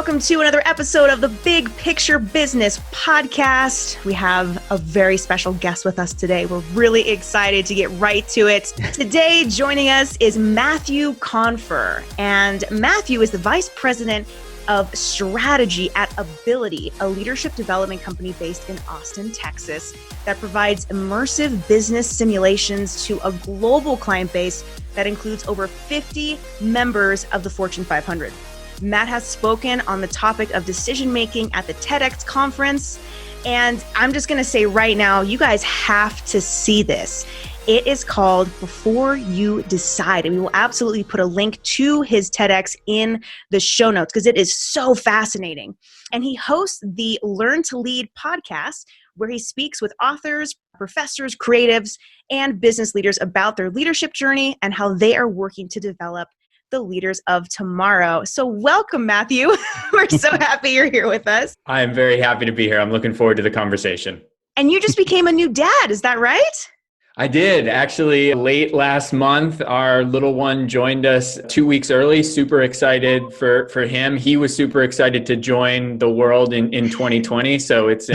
welcome to another episode of the Big Picture Business Podcast. We have a very special guest with us today. We're really excited to get right to it. Today, joining us is Matthew Confer. And Matthew is the Vice President of Strategy at Abilitie, a leadership development company based in Austin, Texas, that provides immersive business simulations to a global client base that includes over 50 members of the Fortune 500. Matt has spoken on the topic of decision-making at the TEDx conference. And I'm just going to say right now, you guys have to see this. It is called Before You Decide. And we will absolutely put a link to his TEDx in the show notes because it is so fascinating. And he hosts the Learn to Lead podcast, where he speaks with authors, professors, creatives, and business leaders about their leadership journey and how they are working to develop the leaders of tomorrow. So welcome, Matthew. We're so happy you're here with us. I am very happy to be here. I'm looking forward to the conversation. And you just became a new dad, is that right? I did. Actually, late last month, our little one joined us 2 weeks early. Super excited for him. He was super excited to join the world in 2020. So it's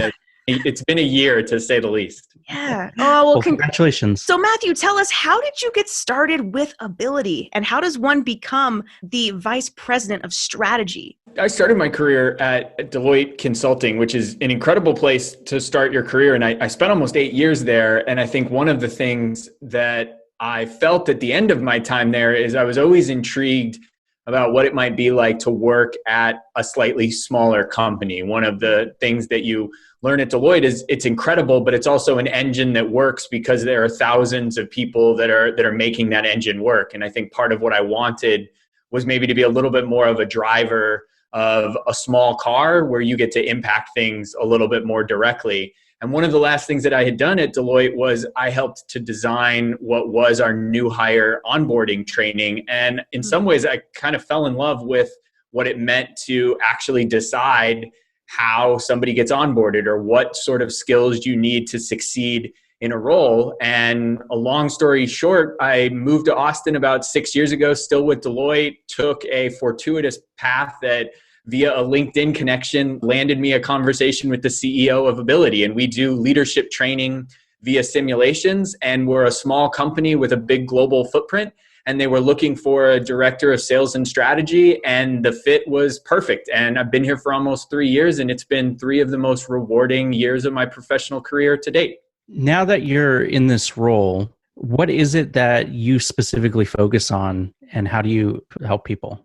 been a year, to say the least. Yeah. Oh, well, congratulations. So Matthew, tell us, how did you get started with Abilitie, and how does one become the Vice President of Strategy? I started my career at Deloitte Consulting, which is an incredible place to start your career. And I spent almost 8 years there. And I think one of the things that I felt at the end of my time there is I was always intrigued about what it might be like to work at a slightly smaller company. One of the things that you learn at Deloitte is it's incredible, but it's also an engine that works because there are thousands of people that are making that engine work. And I think part of what I wanted was maybe to be a little bit more of a driver of a small car where you get to impact things a little bit more directly. And one of the last things that I had done at Deloitte was I helped to design what was our new hire onboarding training. And in some ways, I kind of fell in love with what it meant to actually decide how somebody gets onboarded or what sort of skills you need to succeed in a role. And a long story short, I moved to Austin about 6 years ago, still with Deloitte, took a fortuitous path that via a LinkedIn connection landed me a conversation with the CEO of Abilitie. And we do leadership training via simulations. And we're a small company with a big global footprint. And they were looking for a director of sales and strategy, and the fit was perfect. And I've been here for almost 3 years, and it's been 3 of the most rewarding years of my professional career to date. Now that you're in this role, what is it that you specifically focus on, and how do you help people?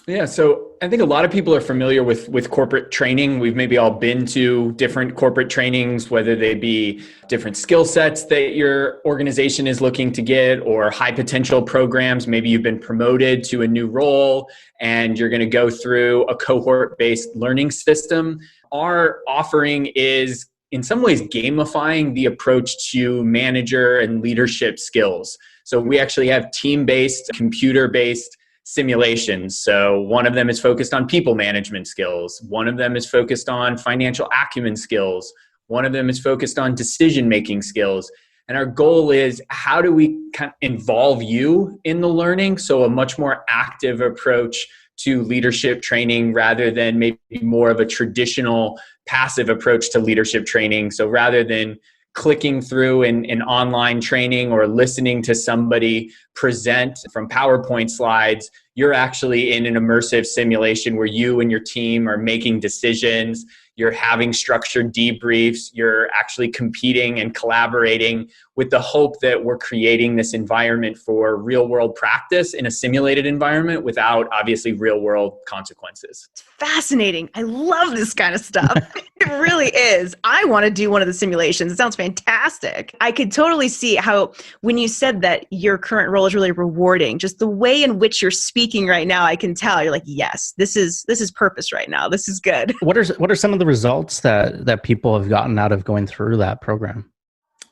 Yeah, so I think a lot of people are familiar with corporate training. We've maybe all been to different corporate trainings, whether they be different skill sets that your organization is looking to get, or high potential programs. Maybe you've been promoted to a new role and you're going to go through a cohort-based learning system. Our offering is in some ways gamifying the approach to manager and leadership skills. So we actually have team-based, computer-based simulations. So one of them is focused on people management skills. One of them is focused on financial acumen skills. One of them is focused on decision-making skills. And our goal is, how do we kind of involve you in the learning? So a much more active approach to leadership training rather than maybe more of a traditional passive approach to leadership training. So rather than clicking through an online training or listening to somebody present from PowerPoint slides, you're actually in an immersive simulation where you and your team are making decisions. You're having structured debriefs. You're actually competing and collaborating with the hope that we're creating this environment for real world practice in a simulated environment without obviously real world consequences. It's fascinating. I love this kind of stuff. It really is. I want to do one of the simulations. It sounds fantastic. I could totally see how, when you said that your current role is really rewarding, just the way in which you're speaking right now, I can tell you're like, yes, this is purpose right now. This is good. What are some of the results that people have gotten out of going through that program?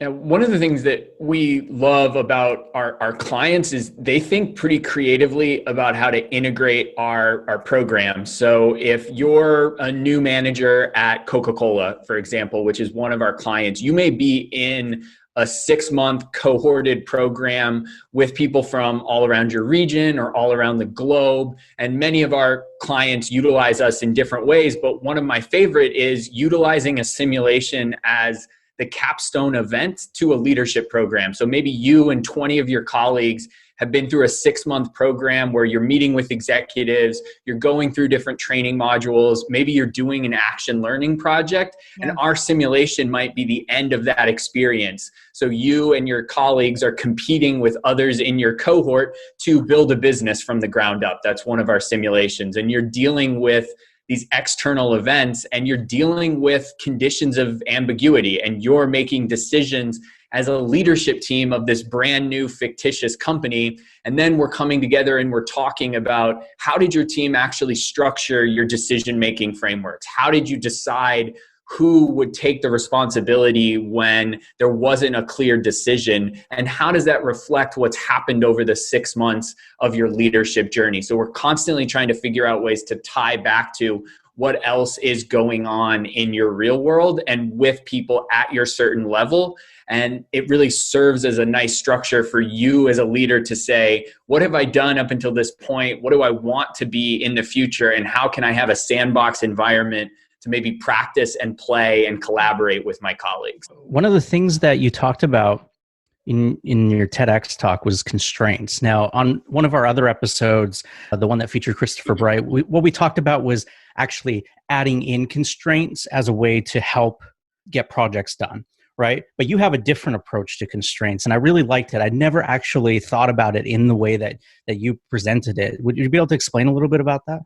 Now, one of the things that we love about our clients is they think pretty creatively about how to integrate our program. So if you're a new manager at Coca Cola, for example, which is one of our clients, you may be in a 6-month cohorted program with people from all around your region or all around the globe. And many of our clients utilize us in different ways. But one of my favorite is utilizing a simulation as the capstone event to a leadership program. So maybe you and 20 of your colleagues have been through a 6-month program where you're meeting with executives, you're going through different training modules, maybe you're doing an action learning project, and our simulation might be the end of that experience. So you and your colleagues are competing with others in your cohort to build a business from the ground up. That's one of our simulations. And you're dealing with these external events and you're dealing with conditions of ambiguity and you're making decisions as a leadership team of this brand new fictitious company. And then we're coming together and we're talking about how did your team actually structure your decision-making frameworks? How did you decide who would take the responsibility when there wasn't a clear decision? And how does that reflect what's happened over the 6 months of your leadership journey? So we're constantly trying to figure out ways to tie back to what else is going on in your real world and with people at your certain level. And it really serves as a nice structure for you as a leader to say, what have I done up until this point? What do I want to be in the future? And how can I have a sandbox environment to maybe practice and play and collaborate with my colleagues? One of the things that you talked about in your TEDx talk was constraints. Now, on one of our other episodes, the one that featured Christopher Bright, what we talked about was actually adding in constraints as a way to help get projects done, right? But you have a different approach to constraints, and I really liked it. I'd never actually thought about it in the way that you presented it. Would you be able to explain a little bit about that?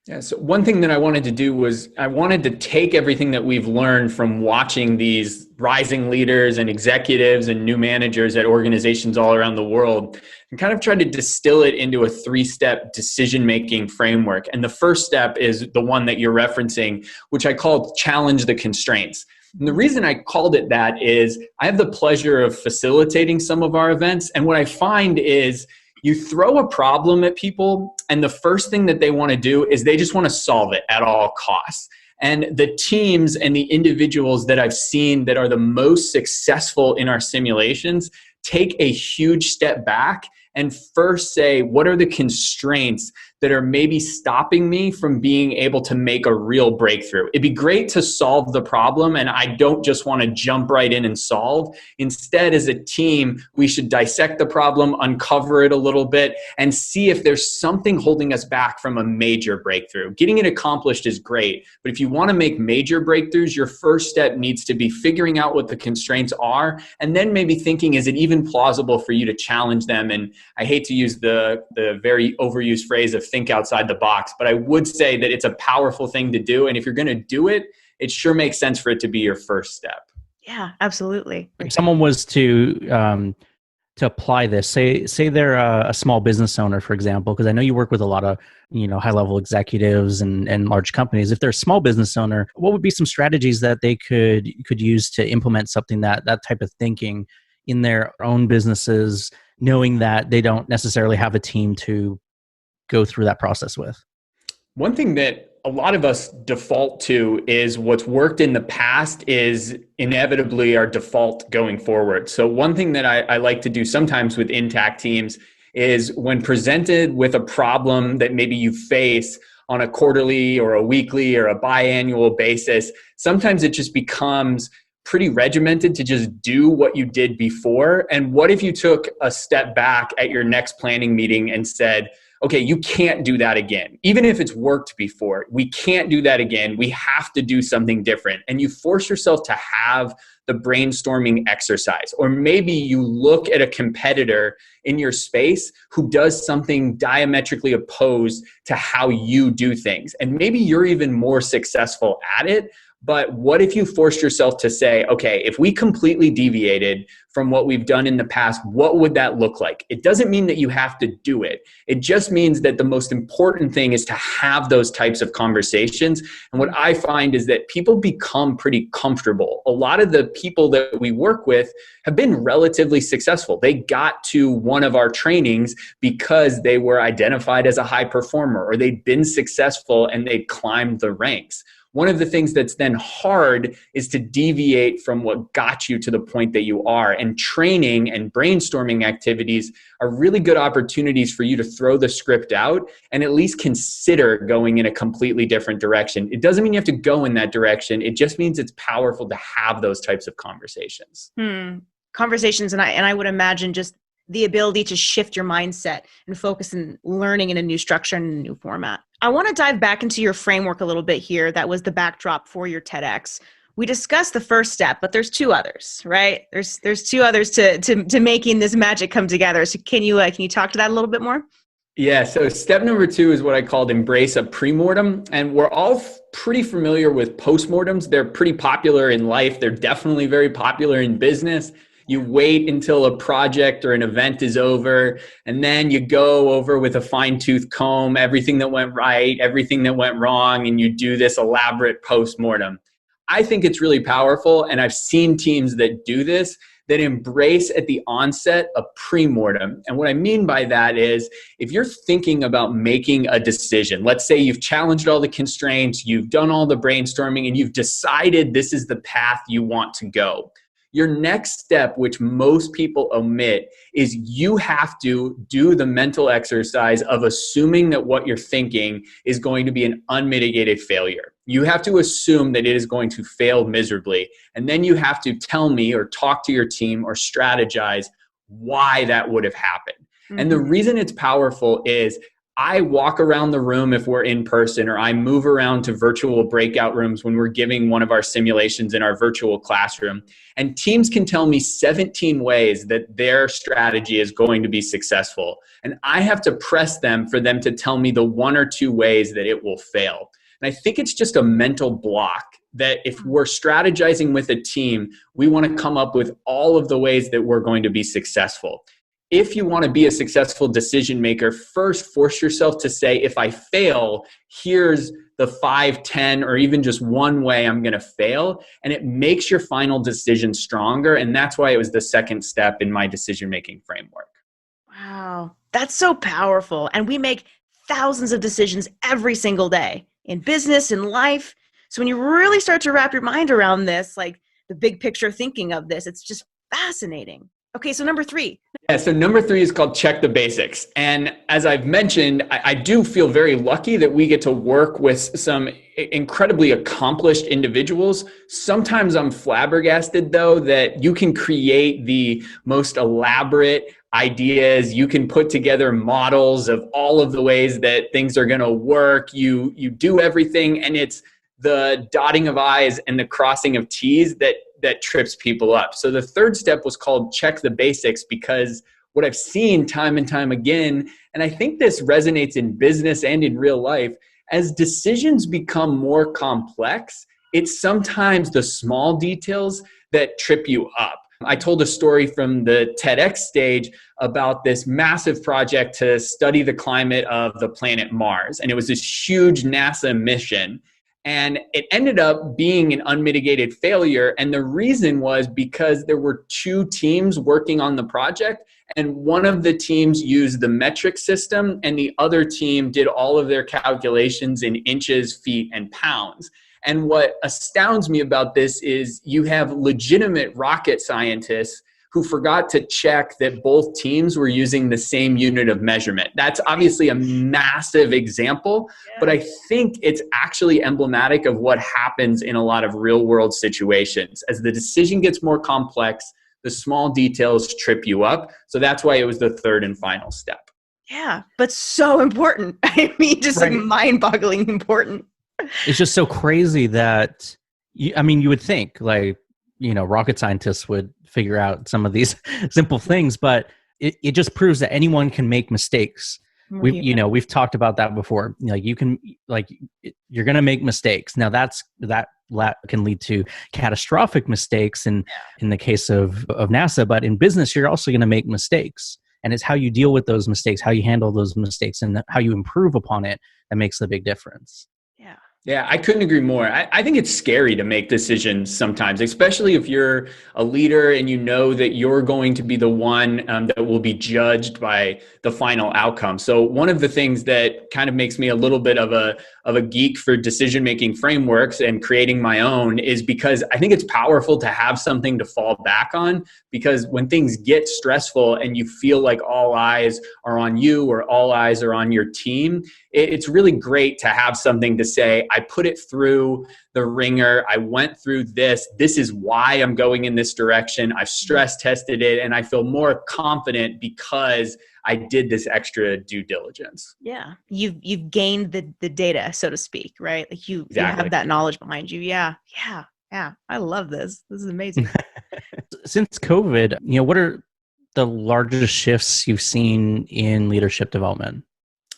Yeah, so one thing that I wanted to do was I wanted to take everything that we've learned from watching these rising leaders and executives and new managers at organizations all around the world and kind of try to distill it into a 3-step decision-making framework. And the first step is the one that you're referencing, which I called challenge the constraints. And the reason I called it that is I have the pleasure of facilitating some of our events. And what I find is you throw a problem at people, and the first thing that they want to do is they just want to solve it at all costs. And the teams and the individuals that I've seen that are the most successful in our simulations take a huge step back and first say, what are the constraints that are maybe stopping me from being able to make a real breakthrough? It'd be great to solve the problem, and I don't just want to jump right in and solve. Instead, as a team, we should dissect the problem, uncover it a little bit, and see if there's something holding us back from a major breakthrough. Getting it accomplished is great, but if you want to make major breakthroughs, your first step needs to be figuring out what the constraints are, and then maybe thinking, is it even plausible for you to challenge them? And I hate to use the very overused phrase of think outside the box, but I would say that it's a powerful thing to do. And if you're going to do it, it sure makes sense for it to be your first step. Yeah, absolutely. If someone was to apply this, say they're a small business owner, for example, because I know you work with a lot of high-level executives and large companies. If they're a small business owner, what would be some strategies that they could use to implement something that type of thinking in their own businesses, knowing that they don't necessarily have a team to go through that process with? One thing that a lot of us default to is what's worked in the past is inevitably our default going forward. So one thing that I like to do sometimes with intact teams is when presented with a problem that maybe you face on a quarterly or a weekly or a biannual basis, sometimes it just becomes pretty regimented to just do what you did before. And what if you took a step back at your next planning meeting and said, okay, you can't do that again. Even if it's worked before, we can't do that again. We have to do something different. And you force yourself to have the brainstorming exercise. Or maybe you look at a competitor in your space who does something diametrically opposed to how you do things. And maybe you're even more successful at it. But what if you forced yourself to say, okay, if we completely deviated from what we've done in the past, what would that look like? It doesn't mean that you have to do it. It just means that the most important thing is to have those types of conversations. And what I find is that people become pretty comfortable. A lot of the people that we work with have been relatively successful. They got to one of our trainings because they were identified as a high performer, or they'd been successful and they climbed the ranks. One of the things that's then hard is to deviate from what got you to the point that you are. And training and brainstorming activities are really good opportunities for you to throw the script out and at least consider going in a completely different direction. It doesn't mean you have to go in that direction. It just means it's powerful to have those types of conversations. Conversations, and I would imagine just the ability to shift your mindset and focus on learning in a new structure and a new format. I want to dive back into your framework a little bit here. That was the backdrop for your TEDx. We discussed the first step, but there's two others, right? There's two others to making this magic come together. So can you talk to that a little bit more? Yeah, so step number 2 is what I called embrace a premortem. And we're all pretty familiar with postmortems. They're pretty popular in life. They're definitely very popular in business. You wait until a project or an event is over, and then you go over with a fine-tooth comb everything that went right, everything that went wrong, and you do this elaborate postmortem. I think it's really powerful, and I've seen teams that do this, that embrace at the onset a premortem. And what I mean by that is, if you're thinking about making a decision, let's say you've challenged all the constraints, you've done all the brainstorming, and you've decided this is the path you want to go. Your next step, which most people omit, is you have to do the mental exercise of assuming that what you're thinking is going to be an unmitigated failure. You have to assume that it is going to fail miserably. And then you have to tell me or talk to your team or strategize why that would have happened. And the reason it's powerful is I walk around the room if we're in person, or I move around to virtual breakout rooms when we're giving one of our simulations in our virtual classroom. And teams can tell me 17 ways that their strategy is going to be successful. And I have to press them for them to tell me the 1 or 2 ways that it will fail. And I think it's just a mental block that if we're strategizing with a team, we want to come up with all of the ways that we're going to be successful. If you want to be a successful decision maker, first force yourself to say, if I fail, here's the 5, 10, or even just one way I'm going to fail. And it makes your final decision stronger. And that's why it was the second step in my decision-making framework. Wow, that's so powerful. And we make thousands of decisions every single day in business, in life. So when you really start to wrap your mind around this, like the big picture thinking of this, it's just fascinating. Okay, so number 3. Yeah, so number 3 is called check the basics. And as I've mentioned, I do feel very lucky that we get to work with some incredibly accomplished individuals. Sometimes I'm flabbergasted, though, that you can create the most elaborate ideas. You can put together models of all of the ways that things are going to work. You do everything, and it's the dotting of I's and the crossing of T's that trips people up. So the third step was called check the basics, because what I've seen time and time again, and I think this resonates in business and in real life, as decisions become more complex, it's sometimes the small details that trip you up. I told a story from the TEDx stage about this massive project to study the climate of the planet Mars. And it was this huge NASA mission. And it ended up being an unmitigated failure. And the reason was because there were 2 teams working on the project. And one of the teams used the metric system, and the other team did all of their calculations in inches, feet, and pounds. And what astounds me about this is you have legitimate rocket scientists who forgot to check that both teams were using the same unit of measurement. That's obviously a massive example, but I think it's actually emblematic of what happens in a lot of real world situations. As the decision gets more complex, the small details trip you up. So that's why it was the third and final step. Yeah, but so important. I mean, just like mind-boggling important. It's just so crazy that, you would think like, rocket scientists would figure out some of these simple things, but it just proves that anyone can make mistakes. We've talked about that before. You're going to make mistakes. Now that can lead to catastrophic mistakes in the case of NASA, but in business, you're also going to make mistakes. And it's how you deal with those mistakes, how you handle those mistakes, and how you improve upon it that makes the big difference. Yeah. Yeah, I couldn't agree more. I think it's scary to make decisions sometimes, especially if you're a leader and you know that you're going to be the one that will be judged by the final outcome. So one of the things that kind of makes me a little bit of a geek for decision-making frameworks and creating my own is because I think it's powerful to have something to fall back on, because when things get stressful and you feel like all eyes are on you or all eyes are on your team, it's really great to have something to say, I put it through the ringer. I went through this. This is why I'm going in this direction. I've stress tested it and I feel more confident because I did this extra due diligence. Yeah. You've gained the data, so to speak, right? Like you Exactly. have that knowledge behind you. Yeah. Yeah. Yeah. I love this. This is amazing. Since COVID, what are the largest shifts you've seen in leadership development?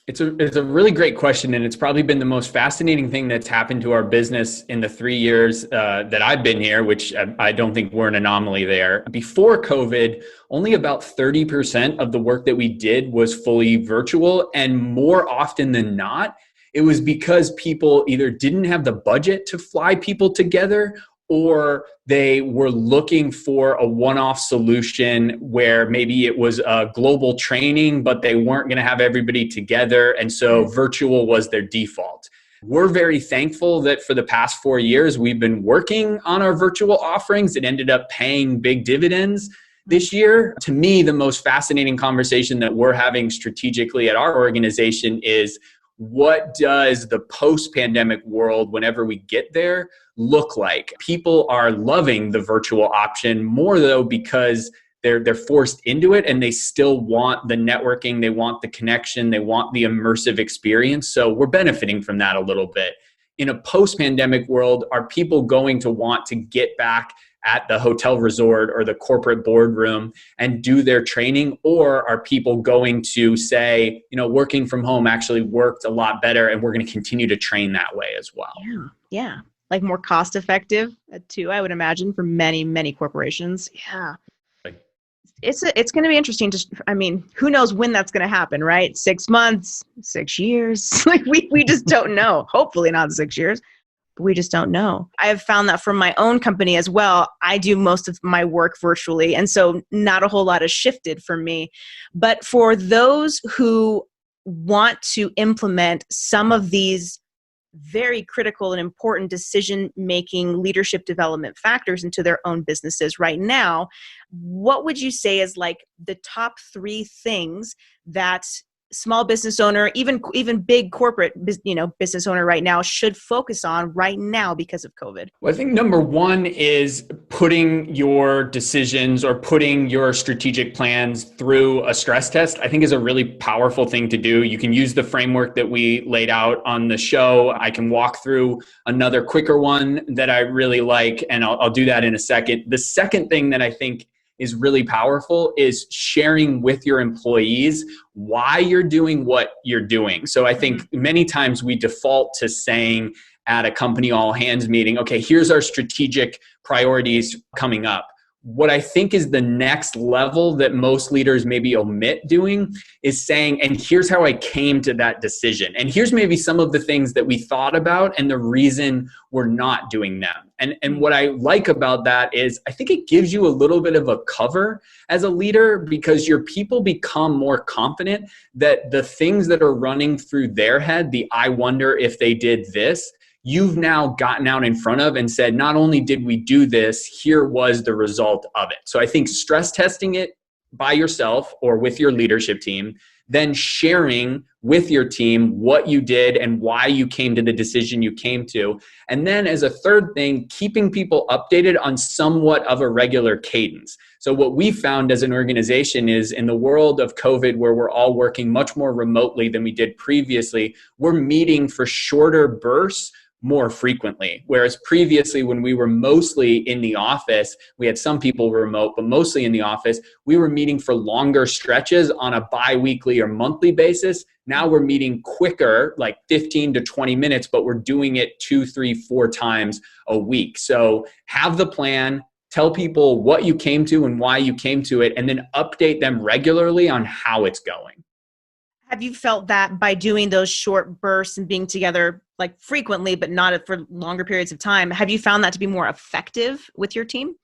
It's a really great question, and it's probably been the most fascinating thing that's happened to our business in the 3 years that I've been here, which I don't think we're an anomaly there. Before COVID, only about 30% of the work that we did was fully virtual, and more often than not, it was because people either didn't have the budget to fly people together, or they were looking for a one-off solution where maybe it was a global training, but they weren't going to have everybody together. And so virtual was their default. We're very thankful that for the past 4 years, we've been working on our virtual offerings. It ended up paying big dividends this year. To me, the most fascinating conversation that we're having strategically at our organization is, what does the post-pandemic world, whenever we get there, look like? People are loving the virtual option more, though, because they're forced into it and they still want the networking, they want the connection, they want the immersive experience. So we're benefiting from that a little bit. In a post-pandemic world, are people going to want to get back at the hotel resort or the corporate boardroom and do their training? Or are people going to say, working from home actually worked a lot better and we're going to continue to train that way as well? Yeah. Yeah. Like more cost effective too, I would imagine, for many, many corporations. Yeah. It's going to be interesting who knows when that's going to happen, right? 6 months, 6 years. Like we just don't know. Hopefully not 6 years. But we just don't know. I have found that from my own company as well. I do most of my work virtually, and so not a whole lot has shifted for me. But for those who want to implement some of these very critical and important decision-making leadership development factors into their own businesses right now, what would you say is like the top 3 things that small business owner, even big corporate, business owner right now should focus on right now because of COVID? Well, I think number 1 is putting your decisions or putting your strategic plans through a stress test. I think is a really powerful thing to do. You can use the framework that we laid out on the show. I can walk through another quicker one that I really like, and I'll do that in a second. The second thing that I think is really powerful is sharing with your employees why you're doing what you're doing. So I think many times we default to saying at a company all hands meeting, okay, here's our strategic priorities coming up. What I think is the next level that most leaders maybe omit doing is saying, and here's how I came to that decision. And here's maybe some of the things that we thought about and the reason we're not doing them. And what I like about that is I think it gives you a little bit of a cover as a leader, because your people become more confident that the things that are running through their head, the I wonder if they did this, you've now gotten out in front of and said, not only did we do this, here was the result of it. So I think stress testing it by yourself or with your leadership team, then sharing with your team what you did and why you came to the decision you came to. And then as a third thing, keeping people updated on somewhat of a regular cadence. So what we found as an organization is, in the world of COVID, where we're all working much more remotely than we did previously, we're meeting for shorter bursts more frequently. Whereas previously, when we were mostly in the office, we had some people remote, but mostly in the office, we were meeting for longer stretches on a bi-weekly or monthly basis. Now we're meeting quicker, like 15 to 20 minutes, but we're doing it 2, 3, 4 times a week. So have the plan, tell people what you came to and why you came to it, and then update them regularly on how it's going. Have you felt that by doing those short bursts and being together like frequently, but not for longer periods of time. Have you found that to be more effective with your team?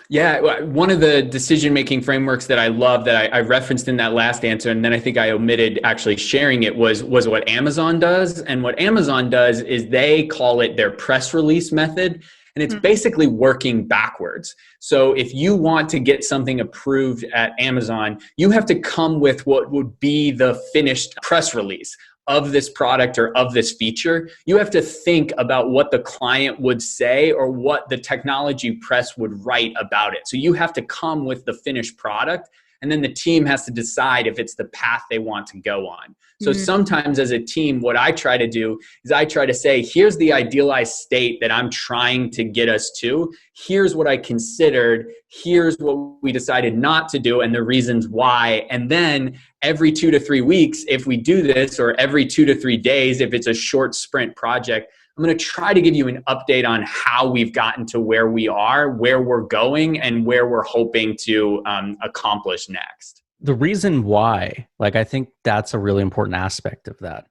Yeah, one of the decision-making frameworks that I love that I referenced in that last answer, and then I think I omitted actually sharing it, was what Amazon does. And what Amazon does is they call it their press release method. And it's basically working backwards. So if you want to get something approved at Amazon, you have to come with what would be the finished press release of this product or of this feature. You have to think about what the client would say or what the technology press would write about it. So you have to come with the finished product, and then the team has to decide if it's the path they want to go on. So sometimes as a team, what I try to do is I try to say, here's the idealized state that I'm trying to get us to. Here's what I considered. Here's what we decided not to do and the reasons why. And then every 2 to 3 weeks, if we do this, or every 2 to 3 days, if it's a short sprint project, I'm going to try to give you an update on how we've gotten to where we are, where we're going, and where we're hoping to accomplish next. The reason why, like, I think that's a really important aspect of that.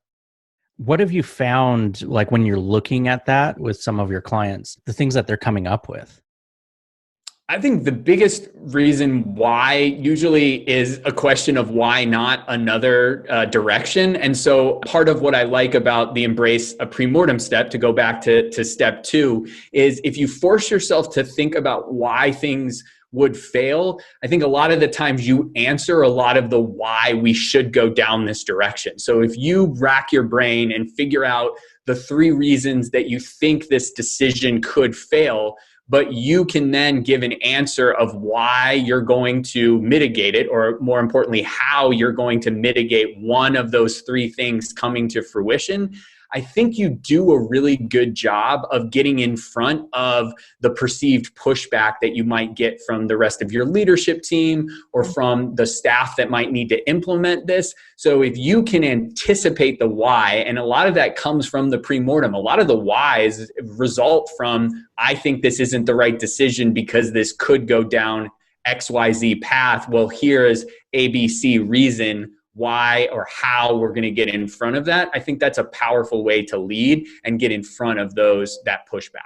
What have you found, like, when you're looking at that with some of your clients, the things that they're coming up with? I think the biggest reason why usually is a question of why not another direction. And so part of what I like about the embrace a premortem step, to go back to step 2, is if you force yourself to think about why things would fail, I think a lot of the times you answer a lot of the why we should go down this direction. So if you rack your brain and figure out the 3 reasons that you think this decision could fail, but you can then give an answer of why you're going to mitigate it, or more importantly, how you're going to mitigate one of those 3 things coming to fruition, I think you do a really good job of getting in front of the perceived pushback that you might get from the rest of your leadership team or from the staff that might need to implement this. So if you can anticipate the why, and a lot of that comes from the premortem, a lot of the whys result from, I think this isn't the right decision because this could go down XYZ path. Well, here's ABC reason why or how we're going to get in front of that. I think that's a powerful way to lead and get in front of that pushback.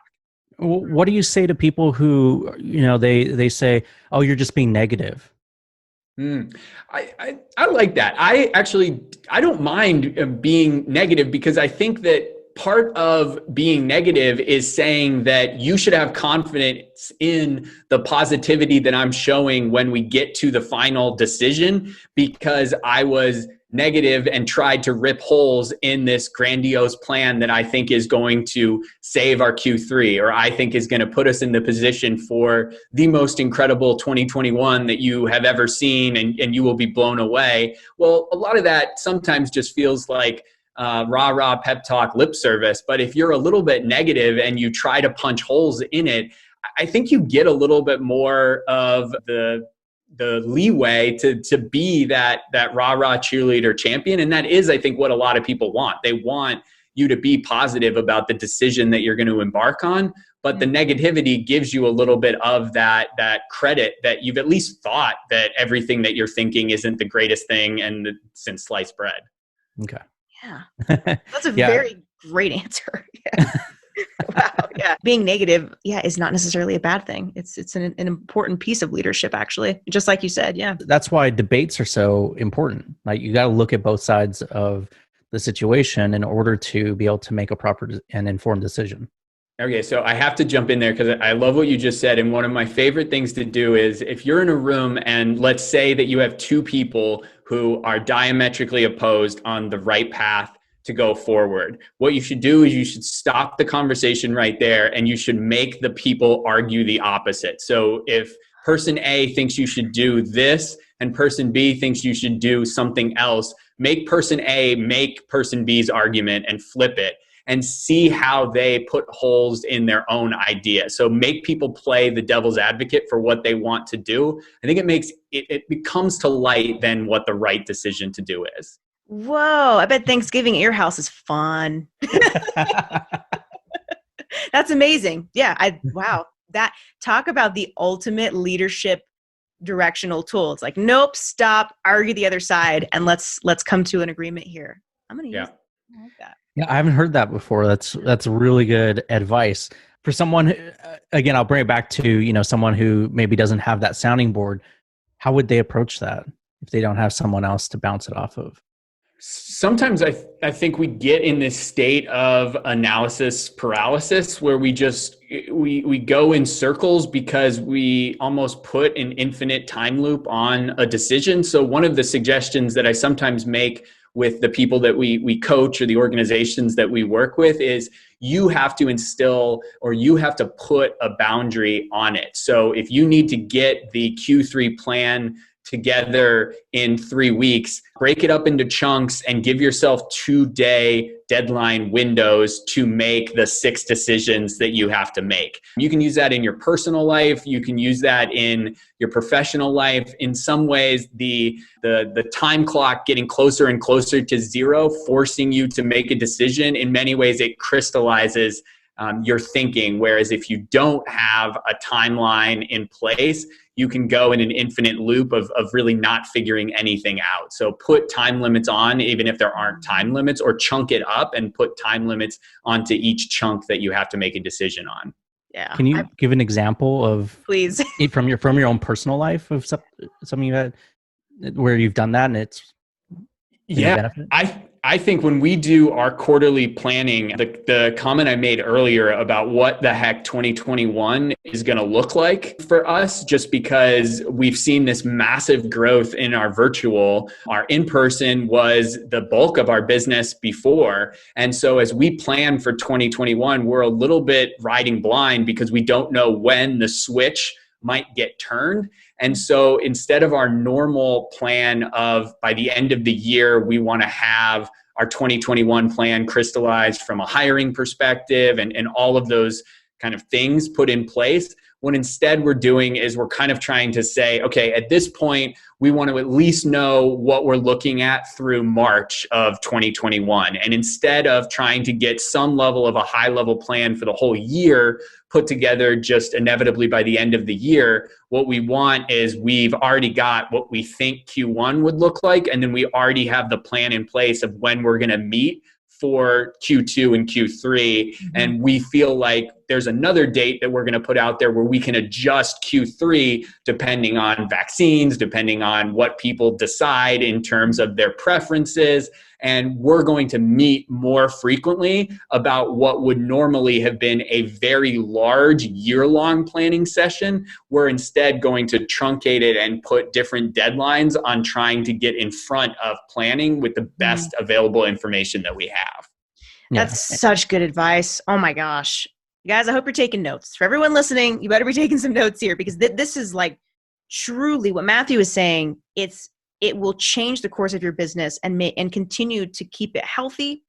What do you say to people who, they say, oh, you're just being negative? I like that. I don't mind being negative, because I think that part of being negative is saying that you should have confidence in the positivity that I'm showing when we get to the final decision, because I was negative and tried to rip holes in this grandiose plan that I think is going to save our Q3, or I think is going to put us in the position for the most incredible 2021 that you have ever seen, and you will be blown away. Well, a lot of that sometimes just feels like rah-rah pep talk lip service. But if you're a little bit negative and you try to punch holes in it, I think you get a little bit more of the leeway to be that rah-rah cheerleader champion. And that is, I think, what a lot of people want. They want you to be positive about the decision that you're going to embark on. But the negativity gives you a little bit of that credit that you've at least thought that everything that you're thinking isn't the greatest thing and since sliced bread. Okay. Yeah. That's a very great answer. Yeah. Wow. Yeah. Being negative, is not necessarily a bad thing. It's an important piece of leadership, actually, just like you said. Yeah. That's why debates are so important. Like, you got to look at both sides of the situation in order to be able to make a proper and informed decision. Okay, so I have to jump in there because I love what you just said. And one of my favorite things to do is, if you're in a room and let's say that you have 2 people who are diametrically opposed on the right path to go forward, what you should do is you should stop the conversation right there, and you should make the people argue the opposite. So if person A thinks you should do this and person B thinks you should do something else, make person A make person B's argument and flip it, and see how they put holes in their own idea. So make people play the devil's advocate for what they want to do. I think it becomes to light then what the right decision to do is. Whoa, I bet Thanksgiving at your house is fun. That's amazing. Yeah, wow. Talk about the ultimate leadership directional tool. It's like, nope, stop, argue the other side, and let's come to an agreement here. I'm going to use I like that. Yeah, I haven't heard that before. That's really good advice for someone. Again, I'll bring it back to someone who maybe doesn't have that sounding board. How would they approach that if they don't have someone else to bounce it off of? Sometimes I think we get in this state of analysis paralysis where we go in circles because we almost put an infinite time loop on a decision. So one of the suggestions that I sometimes make with the people that we coach or the organizations that we work with is you have to instill or you have to put a boundary on it. So if you need to get the Q3 plan together in 3 weeks, break it up into chunks and give yourself 2-day deadline windows to make the 6 decisions that you have to make. You can use that in your personal life. You can use that in your professional life. In some ways, the time clock getting closer and closer to zero, forcing you to make a decision, in many ways, it crystallizes your thinking. Whereas if you don't have a timeline in place, you can go in an infinite loop of really not figuring anything out. So put time limits on, even if there aren't time limits, or chunk it up and put time limits onto each chunk that you have to make a decision on. Yeah. Can you give an example of, please, from your own personal life of something you had where you've done that and it's benefit? I think when we do our quarterly planning, the comment I made earlier about what the heck 2021 is going to look like for us, just because we've seen this massive growth in our virtual, our in-person was the bulk of our business before. And so as we plan for 2021, we're a little bit riding blind because we don't know when the switch might get turned. And so instead of our normal plan of by the end of the year, we want to have our 2021 plan crystallized from a hiring perspective and all of those kind of things put in place. What instead we're doing is we're kind of trying to say, okay, at this point, we want to at least know what we're looking at through March of 2021. And instead of trying to get some level of a high level plan for the whole year put together just inevitably by the end of the year, what we want is we've already got what we think Q1 would look like. And then we already have the plan in place of when we're going to meet for Q2 and Q3. Mm-hmm. And we feel like there's another date that we're going to put out there where we can adjust Q3 depending on vaccines, depending on what people decide in terms of their preferences. And we're going to meet more frequently about what would normally have been a very large year-long planning session. We're instead going to truncate it and put different deadlines on trying to get in front of planning with the best available information that we have. That's such good advice. Oh my gosh. You guys, I hope you're taking notes. For everyone listening, you better be taking some notes here because this is like truly what Matthew is saying. It will change the course of your business and continue to keep it healthy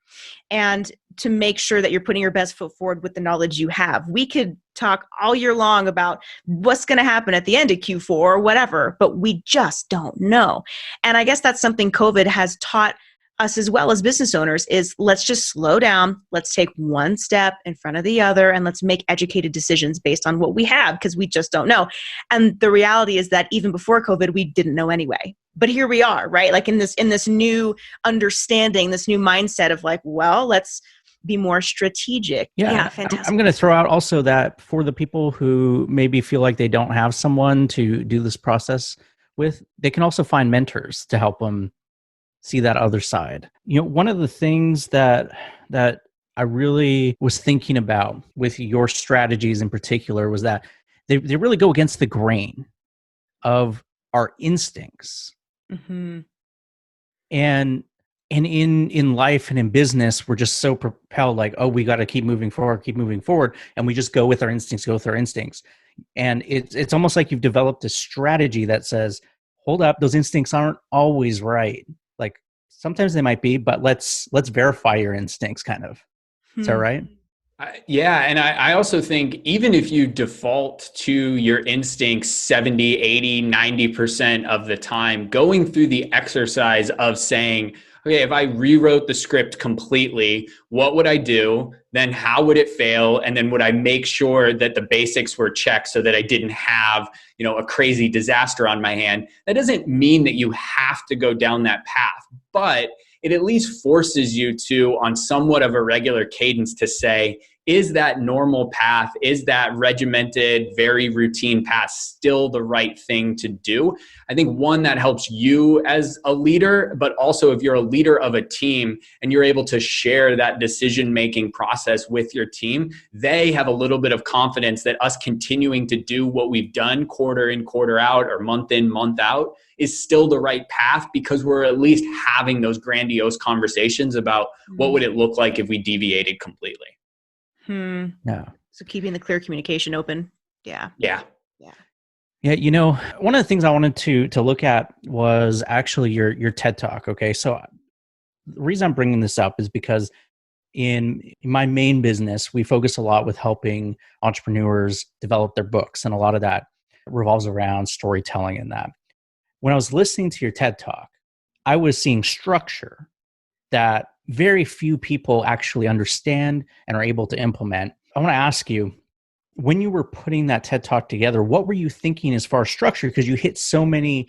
and to make sure that you're putting your best foot forward with the knowledge you have. We could talk all year long about what's going to happen at the end of Q4 or whatever, but we just don't know. And I guess that's something COVID has taught us as well as business owners is let's just slow down. Let's take one step in front of the other and let's make educated decisions based on what we have because we just don't know. And the reality is that even before COVID, we didn't know anyway. But here we are, right? Like in this new understanding, this new mindset of like, well, let's be more strategic. Yeah, fantastic. I'm going to throw out also that for the people who maybe feel like they don't have someone to do this process with, they can also find mentors to help them see that other side. One of the things that I really was thinking about with your strategies in particular was that they really go against the grain of our instincts. Mm-hmm. And in life and in business, we're just so propelled like, oh, we got to keep moving forward. And we just go with our instincts. And it's almost like you've developed a strategy that says, hold up, those instincts aren't always right. Like sometimes they might be, but let's verify your instincts kind of. Is that right? Yeah. And I also think even if you default to your instincts 70, 80, 90% of the time, going through the exercise of saying, okay, if I rewrote the script completely, what would I do? Then how would it fail? And then would I make sure that the basics were checked so that I didn't have, a crazy disaster on my hand? That doesn't mean that you have to go down that path, but it at least forces you to, on somewhat of a regular cadence, to say, is that normal path, is that regimented, very routine path still the right thing to do? I think one that helps you as a leader, but also if you're a leader of a team and you're able to share that decision-making process with your team, they have a little bit of confidence that us continuing to do what we've done quarter in, quarter out, or month in, month out is still the right path, because we're at least having those grandiose conversations about what would it look like if we deviated completely. Yeah. So keeping the clear communication open. Yeah. Yeah. Yeah, you know, one of the things I wanted to look at was actually your TED Talk. Okay, so the reason I'm bringing this up is because in my main business, we focus a lot with helping entrepreneurs develop their books, and a lot of that revolves around storytelling and that. When I was listening to your TED Talk, I was seeing structure that very few people actually understand and are able to implement. I want to ask you, when you were putting that TED Talk together, what were you thinking as far as structure? Because you hit so many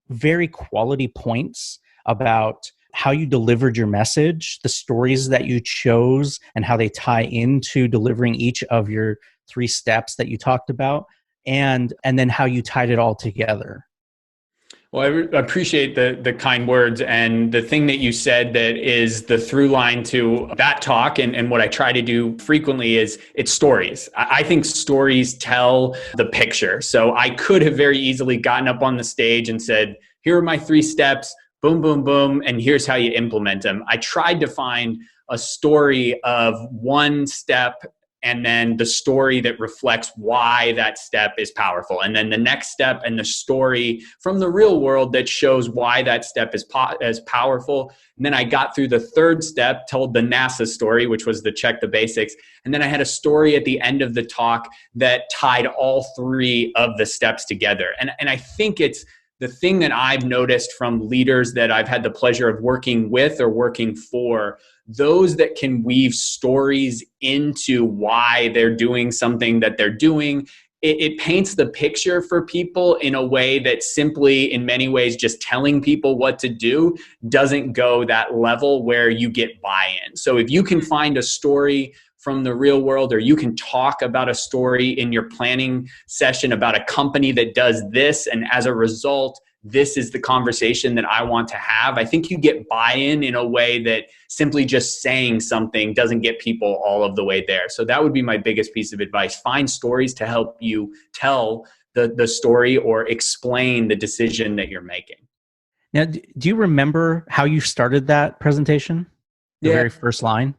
very quality points about how you delivered your message, the stories that you chose, and how they tie into delivering each of your 3 steps that you talked about, and then how you tied it all together. Well, I appreciate the kind words, and the thing that you said that is the through line to that talk, and what I try to do frequently is it's stories. I think stories tell the picture. So I could have very easily gotten up on the stage and said, here are my 3 steps, boom, boom, boom, and here's how you implement them. I tried to find a story of one step, and then the story that reflects why that step is powerful. And then the next step and the story from the real world that shows why that step is powerful. And then I got through the 3rd step, told the NASA story, which was the check the basics. And then I had a story at the end of the talk that tied all 3 of the steps together. And I think it's the thing that I've noticed from leaders that I've had the pleasure of working with or working for, those that can weave stories into why they're doing something that they're doing, it paints the picture for people in a way that simply, in many ways, just telling people what to do doesn't go that level where you get buy-in. So if you can find a story from the real world, or you can talk about a story in your planning session about a company that does this, and as a result, this is the conversation that I want to have, I think you get buy-in in a way that simply just saying something doesn't get people all of the way there. So that would be my biggest piece of advice. Find stories to help you tell the story or explain the decision that you're making. Now, do you remember how you started that presentation? The very first line?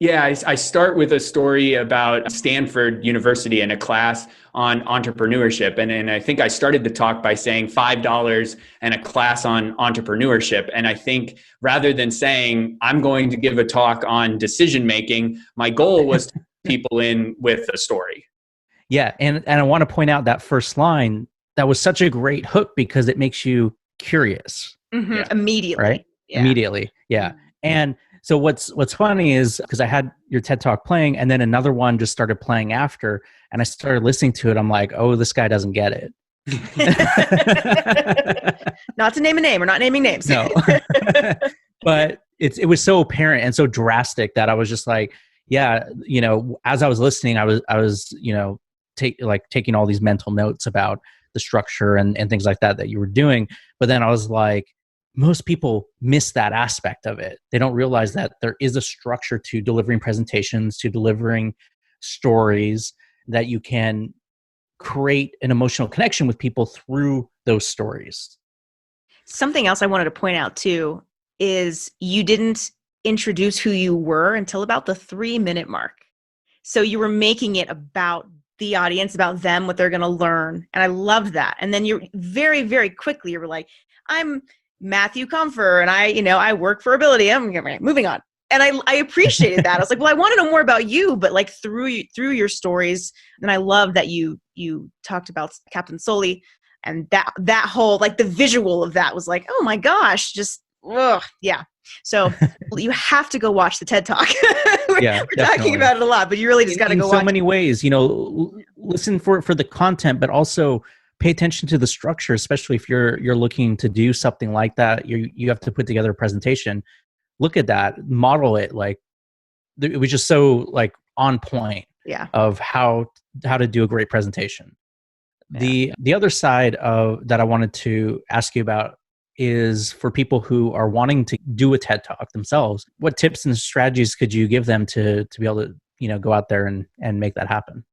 Yeah, I start with a story about Stanford University and a class on entrepreneurship. And I think I started the talk by saying $5 and a class on entrepreneurship. And I think rather than saying, I'm going to give a talk on decision making, my goal was to people in with a story. Yeah, and I want to point out that first line, that was such a great hook because it makes you curious. Mm-hmm. Yeah. Immediately. Right? Yeah. Immediately. Yeah. Mm-hmm. And so what's funny is because I had your TED Talk playing, and then another one just started playing after, and I started listening to it. I'm like, oh, this guy doesn't get it. Not to name a name. We're not naming names. No. But it was so apparent and so drastic that I was just like, yeah, you know, as I was listening, I was you know, taking all these mental notes about the structure and things like that you were doing. But then I was like, most people miss that aspect of it. They don't realize that there is a structure to delivering presentations, to delivering stories, that you can create an emotional connection with people through those stories. Something else I wanted to point out too is you didn't introduce who you were until about the 3-minute mark. So you were making it about the audience, about them, what they're going to learn. And I loved that. And then you very, very quickly, you were like, I'm Matthew Confer, and I work for Abilitie. I'm moving on. And I appreciated that. I was like, well, I want to know more about you, but like through your stories. And I love that you talked about Captain Sully, and that whole, like, the visual of that was like, oh my gosh, just, yeah. So you have to go watch the TED Talk. we're talking about it a lot, but you really just got to go watch it. In so many ways, listen for the content, but also pay attention to the structure, especially if you're looking to do something like that. You have to put together a presentation. look at that, model it, like it was just so like on point Yeah. of how to do a great presentation. Yeah. The other side of that I wanted to ask you about is for people who are wanting to do a TED Talk themselves. What tips and strategies could you give them to be able to, go out there and make that happen?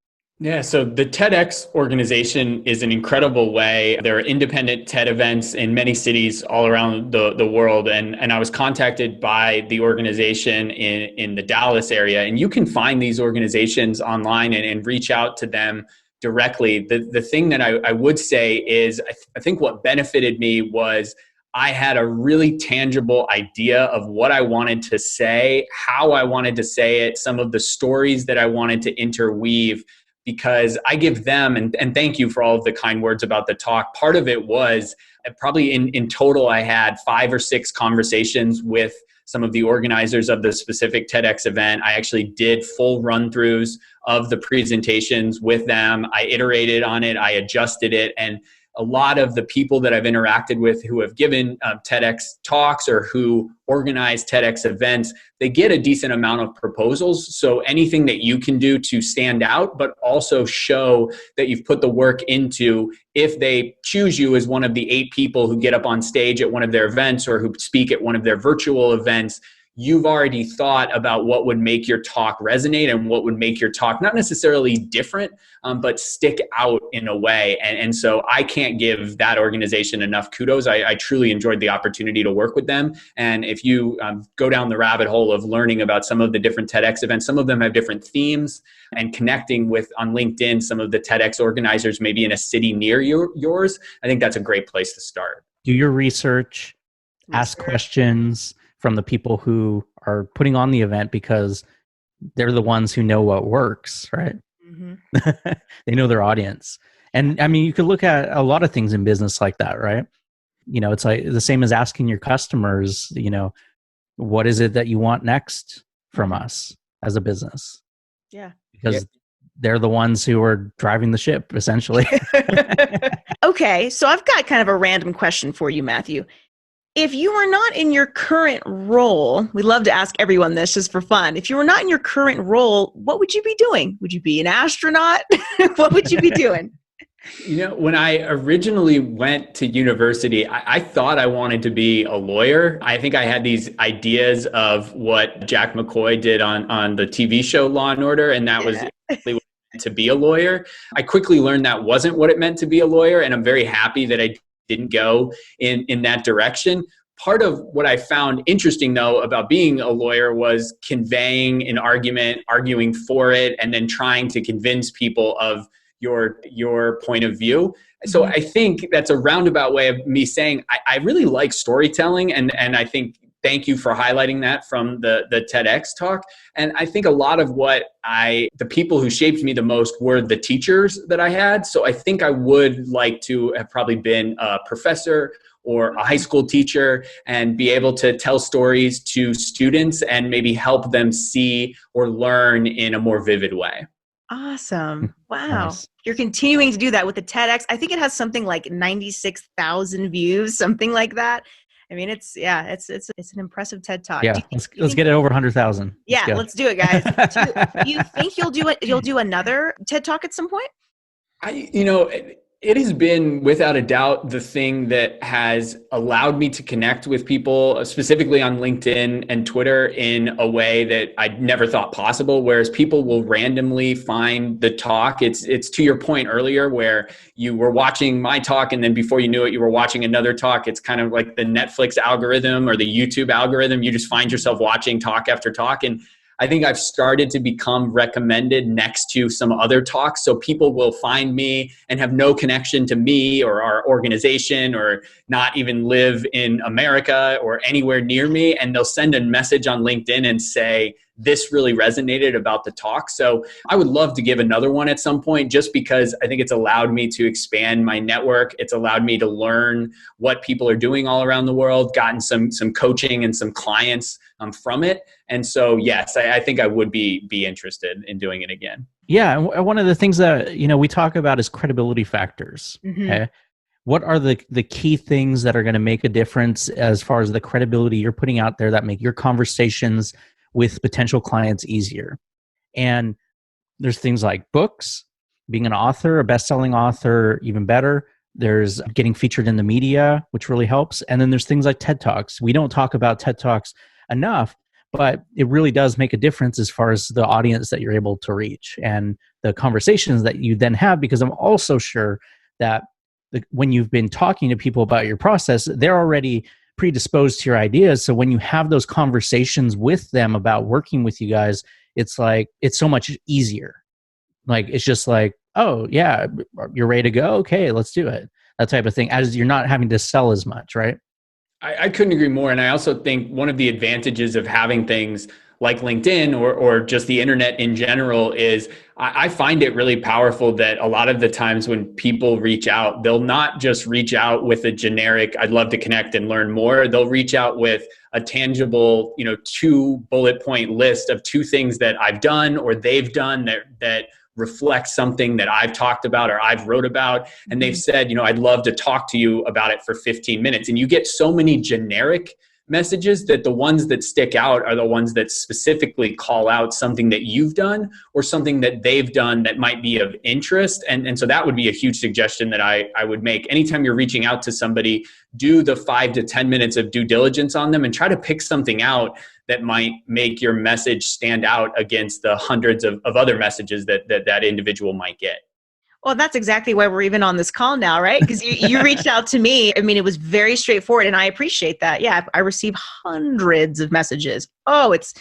Yeah, so the TEDx organization is an incredible way. There are independent TED events in many cities all around the world. And I was contacted by the organization in the Dallas area. And you can find these organizations online and reach out to them directly. The thing that I would say is I think what benefited me was I had a really tangible idea of what I wanted to say, how I wanted to say it, some of the stories that I wanted to interweave, because I give them, and thank you for all of the kind words about the talk. Part of it was probably in total, I had 5 or 6 conversations with some of the organizers of the specific TEDx event. I actually did full run-throughs of the presentations with them. I iterated on it, I adjusted it, and a lot of the people that I've interacted with who have given TEDx talks or who organize TEDx events, they get a decent amount of proposals. So anything that you can do to stand out, but also show that you've put the work into, if they choose you as one of the 8 people who get up on stage at one of their events or who speak at one of their virtual events, you've already thought about what would make your talk resonate and what would make your talk not necessarily different, but stick out in a way. And so I can't give that organization enough kudos. I truly enjoyed the opportunity to work with them. And if you go down the rabbit hole of learning about some of the different TEDx events, some of them have different themes, and connecting with on LinkedIn some of the TEDx organizers maybe in a city near yours, I think that's a great place to start. Do your research, ask questions from the people who are putting on the event, because they're the ones who know what works, right? Mm-hmm. They know their audience. And I mean, you could look at a lot of things in business like that, right? It's like the same as asking your customers, what is it that you want next from us as a business? Yeah. Because they're the ones who are driving the ship, essentially. Okay. So I've got kind of a random question for you, Matthew. If you were not in your current role, we love to ask everyone this just for fun. If you were not in your current role, what would you be doing? Would you be an astronaut? What would you be doing? When I originally went to university, I thought I wanted to be a lawyer. I think I had these ideas of what Jack McCoy did on the TV show Law and Order, and that was exactly what it meant to be a lawyer. I quickly learned that wasn't what it meant to be a lawyer, and I'm very happy that I didn't go in that direction. Part of what I found interesting, though, about being a lawyer was conveying an argument, arguing for it, and then trying to convince people of your point of view. So I think that's a roundabout way of me saying I really like storytelling, and I think thank you for highlighting that from the TEDx talk. And I think a lot of the people who shaped me the most were the teachers that I had. So I think I would like to have probably been a professor or a high school teacher and be able to tell stories to students and maybe help them see or learn in a more vivid way. Awesome. Wow. Nice. You're continuing to do that with the TEDx. I think it has something like 96,000 views, something like that. I mean, it's an impressive TED Talk. Yeah, let's get it over 100,000. Yeah, let's do it, guys. Do you think you'll do another TED Talk at some point? It has been, without a doubt, the thing that has allowed me to connect with people, specifically on LinkedIn and Twitter, in a way that I never thought possible, whereas people will randomly find the talk. It's to your point earlier where you were watching my talk and then before you knew it, you were watching another talk. It's kind of like the Netflix algorithm or the YouTube algorithm. You just find yourself watching talk after talk. And I think I've started to become recommended next to some other talks. So people will find me and have no connection to me or our organization or not even live in America or anywhere near me. And they'll send a message on LinkedIn and say, this really resonated about the talk. So I would love to give another one at some point, just because I think it's allowed me to expand my network. It's allowed me to learn what people are doing all around the world, gotten some coaching and some clients from it. And so, yes, I think I would be interested in doing it again. Yeah. And one of the things that, we talk about is credibility factors. Mm-hmm. Okay. what are the key things that are going to make a difference as far as the credibility you're putting out there that make your conversations with potential clients easier? And there's things like books, being an author, a best-selling author, even better. There's getting featured in the media, which really helps. And then there's things like TED Talks. We don't talk about TED Talks enough, but it really does make a difference as far as the audience that you're able to reach and the conversations that you then have, because I'm also sure that when you've been talking to people about your process, they're already predisposed to your ideas. So when you have those conversations with them about working with you guys, it's like, it's so much easier. Like, it's just like, oh yeah, you're ready to go. Okay, let's do it. That type of thing, as you're not having to sell as much, right? I couldn't agree more. And I also think one of the advantages of having things like LinkedIn or just the internet in general is I find it really powerful that a lot of the times when people reach out, they'll not just reach out with a generic, I'd love to connect and learn more. They'll reach out with a tangible, 2 bullet point list of 2 things that I've done or they've done that reflect something that I've talked about or I've wrote about. And they've said, I'd love to talk to you about it for 15 minutes. And you get so many generic messages that the ones that stick out are the ones that specifically call out something that you've done or something that they've done that might be of interest. And so that would be a huge suggestion that I would make. Anytime you're reaching out to somebody, do the 5 to 10 minutes of due diligence on them and try to pick something out that might make your message stand out against the hundreds of other messages that individual might get. Well, that's exactly why we're even on this call now, right? Because you reached out to me. I mean, it was very straightforward, and I appreciate that. Yeah, I receive hundreds of messages. Oh, it's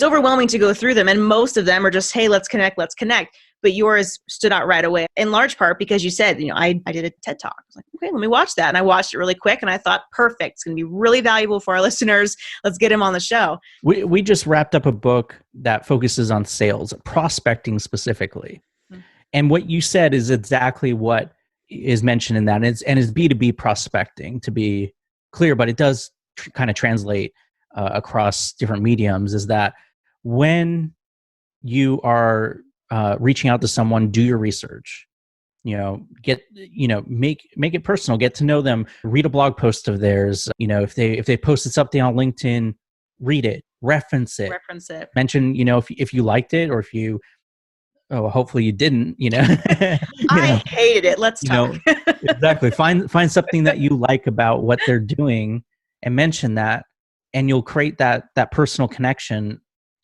overwhelming to go through them, and most of them are just, hey, let's connect. But yours stood out right away, in large part because you said, I did a TED Talk. I was like, okay, let me watch that. And I watched it really quick, and I thought, perfect. It's going to be really valuable for our listeners. Let's get him on the show. We just wrapped up a book that focuses on sales, prospecting specifically. And what you said is exactly what is mentioned in that. And it's B2B prospecting, to be clear, but it does kind of translate across different mediums, is that when you are reaching out to someone, do your research, make it personal, get to know them, read a blog post of theirs. If they posted something on LinkedIn, read it, reference it, mention, if you liked it or if you, hopefully you didn't, I hated it. Let's talk. Exactly. Find something that you like about what they're doing and mention that, and you'll create that personal connection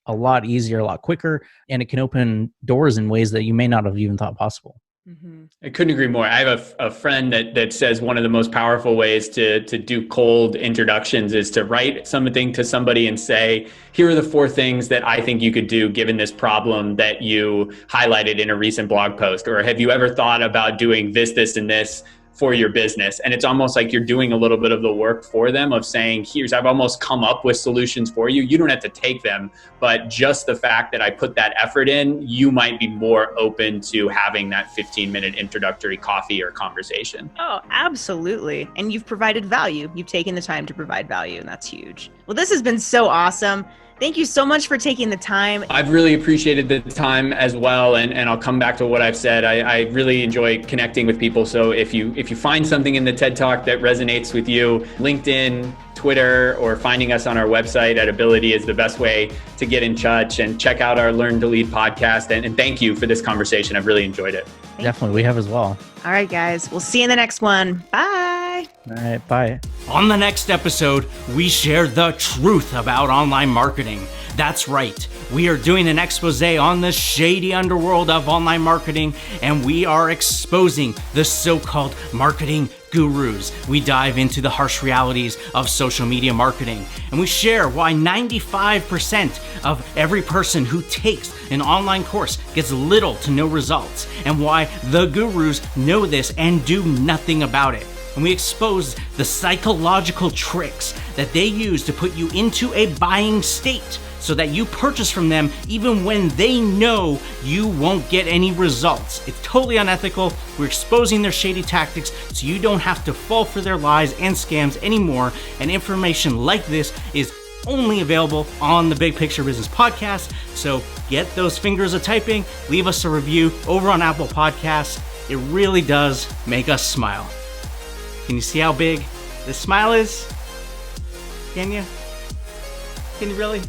a lot easier, a lot quicker, and it can open doors in ways that you may not have even thought possible. Mm-hmm. I couldn't agree more. I have a friend that says one of the most powerful ways to do cold introductions is to write something to somebody and say, here are the 4 things that I think you could do given this problem that you highlighted in a recent blog post, or have you ever thought about doing this, and this for your business? And it's almost like you're doing a little bit of the work for them of saying, I've almost come up with solutions for you. You don't have to take them, but just the fact that I put that effort in, you might be more open to having that 15-minute introductory coffee or conversation. Oh, absolutely. And you've provided value. You've taken the time to provide value, and that's huge. Well, this has been so awesome. Thank you so much for taking the time. I've really appreciated the time as well. And I'll come back to what I've said. I really enjoy connecting with people. So if you find something in the TED Talk that resonates with you, LinkedIn, Twitter, or finding us on our website at Abilitie is the best way to get in touch, and check out our Learn to Lead podcast. And thank you for this conversation. I've really enjoyed it. Definitely. We have as well. All right, guys. We'll see you in the next one. Bye. All right. Bye. On the next episode, we share the truth about online marketing. That's right. We are doing an expose on the shady underworld of online marketing, and we are exposing the so-called marketing gurus. We dive into the harsh realities of social media marketing, and we share why 95% of every person who takes an online course gets little to no results, and why the gurus know this and do nothing about it. And we expose the psychological tricks that they use to put you into a buying state so that you purchase from them even when they know you won't get any results. It's totally unethical. We're exposing their shady tactics so you don't have to fall for their lies and scams anymore. And information like this is only available on the Big Picture Business Podcast. So get those fingers a typing, leave us a review over on Apple Podcasts. It really does make us smile. Can you see how big this smile is? Can you? Can you really?